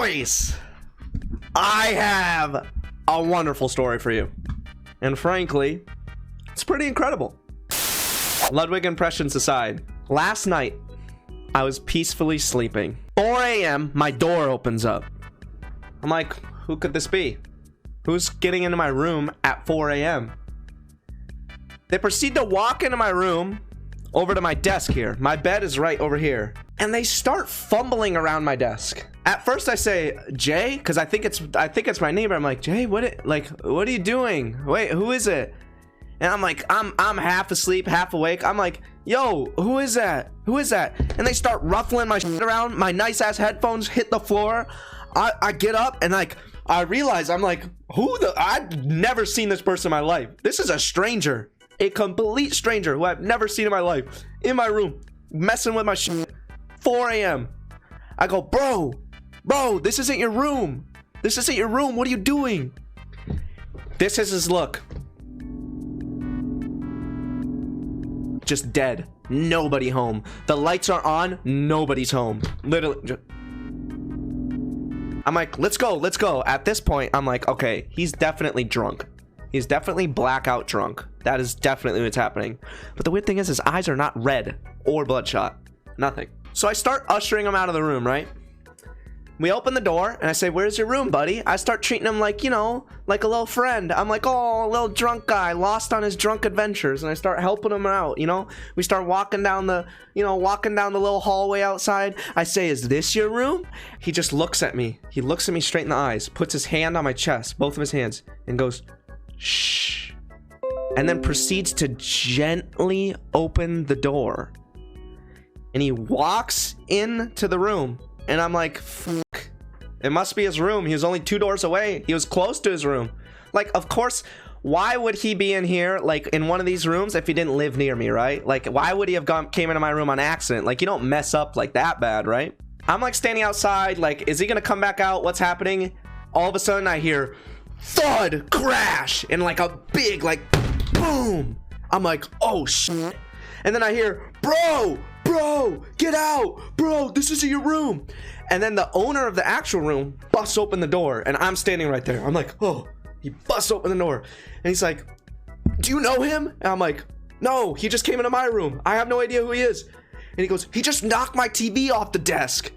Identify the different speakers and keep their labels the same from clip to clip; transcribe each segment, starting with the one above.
Speaker 1: Boys, I have a wonderful story for you. And frankly, it's pretty incredible. Ludwig impressions aside, last night, I was peacefully sleeping. 4 a.m., my door opens up. I'm like, who could this be? Who's getting into my room at 4 a.m.? They proceed to walk into my room over to my desk here. My bed is right over here. And they start fumbling around my desk. At first I say, Jay, because I think it's my neighbor. I'm like, Jay, what are you doing? Wait, who is it? And I'm like, I'm half asleep, half awake. I'm like, yo, who is that? Who is that? And they start ruffling my shit around. My nice ass headphones hit the floor. I get up and like, I realize I'm like, I've never seen this person in my life. This is a stranger, a complete stranger who I've never seen in my life, in my room, messing with my shit. 4 a.m. I go, bro, this isn't your room. This isn't your room. What are you doing? This is his look. Just dead. Nobody home. The lights are on. Nobody's home. Literally. I'm like, let's go. At this point, I'm like, okay, he's definitely drunk. He's definitely blackout drunk. That is definitely what's happening. But the weird thing is his eyes are not red or bloodshot. Nothing. So I start ushering him out of the room, right? We open the door and I say, where's your room, buddy? I start treating him like, you know, like a little friend. I'm like, oh, a little drunk guy lost on his drunk adventures. And I start helping him out, you know? We start walking down the little hallway outside. I say, is this your room? He just looks at me. He looks at me straight in the eyes, puts his hand on my chest, both of his hands, and goes, shh. And then proceeds to gently open the door. And he walks into the room. And I'm like, fuck, it must be his room. He was only 2 doors away. He was close to his room. Like, of course, why would he be in here, like, in one of these rooms if he didn't live near me, right? Like, why would he have came into my room on accident? Like, you don't mess up like that bad, right? I'm, like, standing outside, like, is he gonna come back out? What's happening? All of a sudden, I hear thud, crash, and, like, a big, like, boom. I'm like, oh, shit. And then I hear, bro, get out, bro, this isn't your room. And then the owner of the actual room busts open the door and I'm standing right there. I'm like, oh, he busts open the door and he's like, do you know him? And I'm like, no, he just came into my room. I have no idea who he is. And he goes, he just knocked my TV off the desk.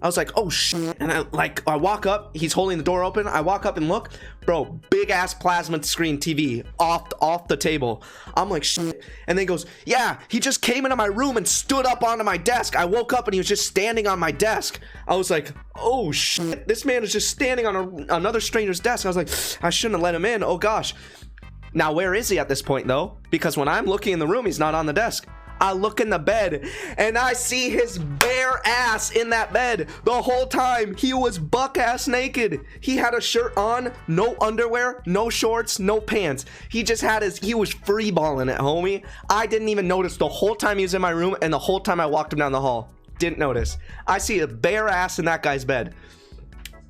Speaker 1: I was like, oh shit. And I walk up, he's holding the door open. I walk up and look, bro, big ass plasma screen TV off the table. I'm like, shit. And then he goes, yeah, he just came into my room and stood up onto my desk. I woke up and he was just standing on my desk. I was like, oh shit, this man is just standing on another stranger's desk. I was like, I shouldn't have let him in. Oh gosh. Now, where is he at this point though? Because when I'm looking in the room, he's not on the desk. I look in the bed and I see his bare ass in that bed. The whole time he was buck ass naked. He had a shirt on, no underwear, no shorts, no pants. He was free balling it, homie. I didn't even notice the whole time he was in my room and the whole time I walked him down the hall. Didn't notice. I see a bare ass in that guy's bed.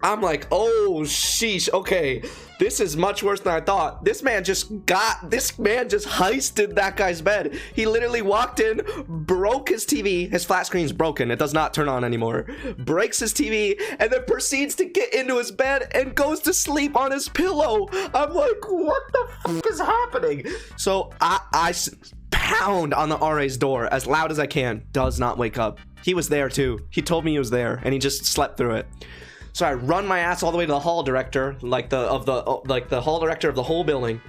Speaker 1: I'm like, oh sheesh, okay, this is much worse than I thought. This man just heisted that guy's bed. He literally walked in, broke his TV, his flat screen's broken, it does not turn on anymore, breaks his TV, and then proceeds to get into his bed and goes to sleep on his pillow. I'm like, what the fuck is happening? So I pound on the RA's door as loud as I can, does not wake up. He was there too. He told me he was there and he just slept through it. So I run my ass all the way to the hall director, like the hall director of the whole building.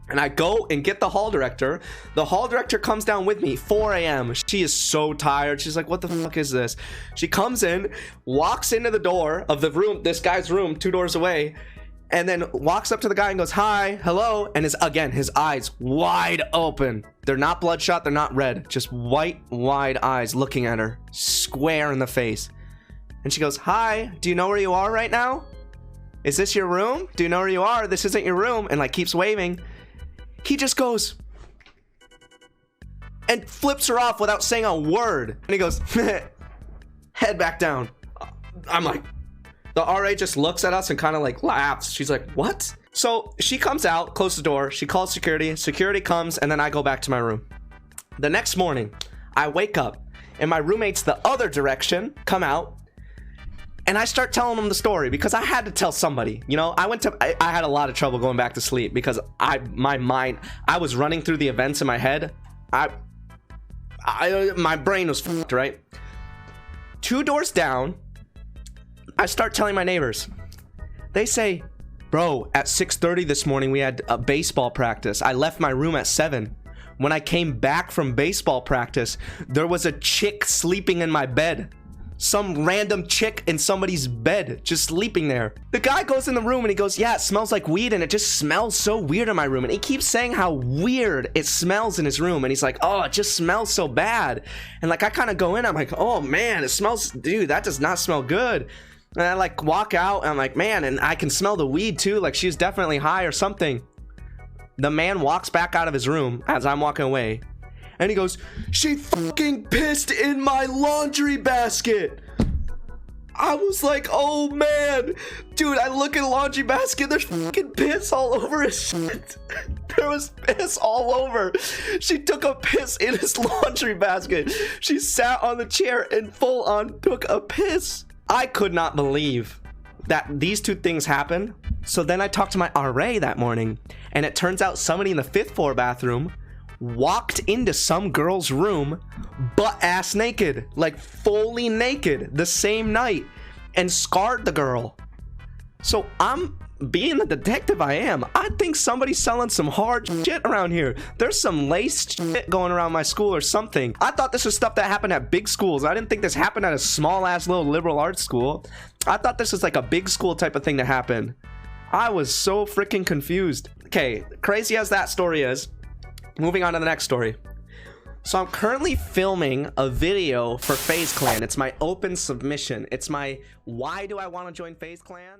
Speaker 1: And I go and get the hall director. The hall director comes down with me, 4 a.m. She is so tired. She's like, what the fuck is this? She comes in, walks into the door of the room, this guy's room, 2 doors away, and then walks up to the guy and goes, hi, hello. And his eyes wide open. They're not bloodshot, they're not red. Just white, wide eyes looking at her, square in the face. And she goes, hi, do you know where you are right now? Is this your room? Do you know where you are? This isn't your room. And like keeps waving. He just goes and flips her off without saying a word. And he goes, head back down. I'm like, the RA just looks at us and kind of like laughs. She's like, what? So she comes out, closes the door. She calls security. Security comes and then I go back to my room. The next morning, I wake up and my roommates the other direction come out. And I start telling him the story because I had to tell somebody. You know, I had a lot of trouble going back to sleep because I was running through the events in my head. My brain was fucked, right? 2 doors down, I start telling my neighbors. They say, bro, at 6:30 this morning, we had a baseball practice. I left my room at 7. When I came back from baseball practice, there was a chick sleeping in my bed. Some random chick in somebody's bed, just sleeping there. The guy goes in the room and he goes, yeah, it smells like weed and it just smells so weird in my room. And he keeps saying how weird it smells in his room. And he's like, oh, it just smells so bad. And like, I kind of go in, I'm like, oh man, it smells, dude, that does not smell good. And I like walk out and I'm like, man, and I can smell the weed too. Like she's definitely high or something. The man walks back out of his room as I'm walking away. And he goes, she fucking pissed in my laundry basket. I was like, oh man. Dude, I look at the laundry basket, there's fucking piss all over his shit. There was piss all over. She took a piss in his laundry basket. She sat on the chair and full on took a piss. I could not believe that these 2 things happened. So then I talked to my RA that morning, and it turns out somebody in the 5th floor bathroom walked into some girl's room butt-ass naked, like fully naked, the same night, and scarred the girl. So I'm being the detective I am, I think somebody's selling some hard shit around here. There's some laced shit going around my school or something. I thought this was stuff that happened at big schools. I didn't think this happened at a small-ass little liberal arts school. I thought this was like a big school type of thing to happen. I was so freaking confused. Okay, crazy as that story is, moving on to the next story. So I'm currently filming a video for FaZe Clan. It's my open submission. It's my why do I want to join FaZe Clan?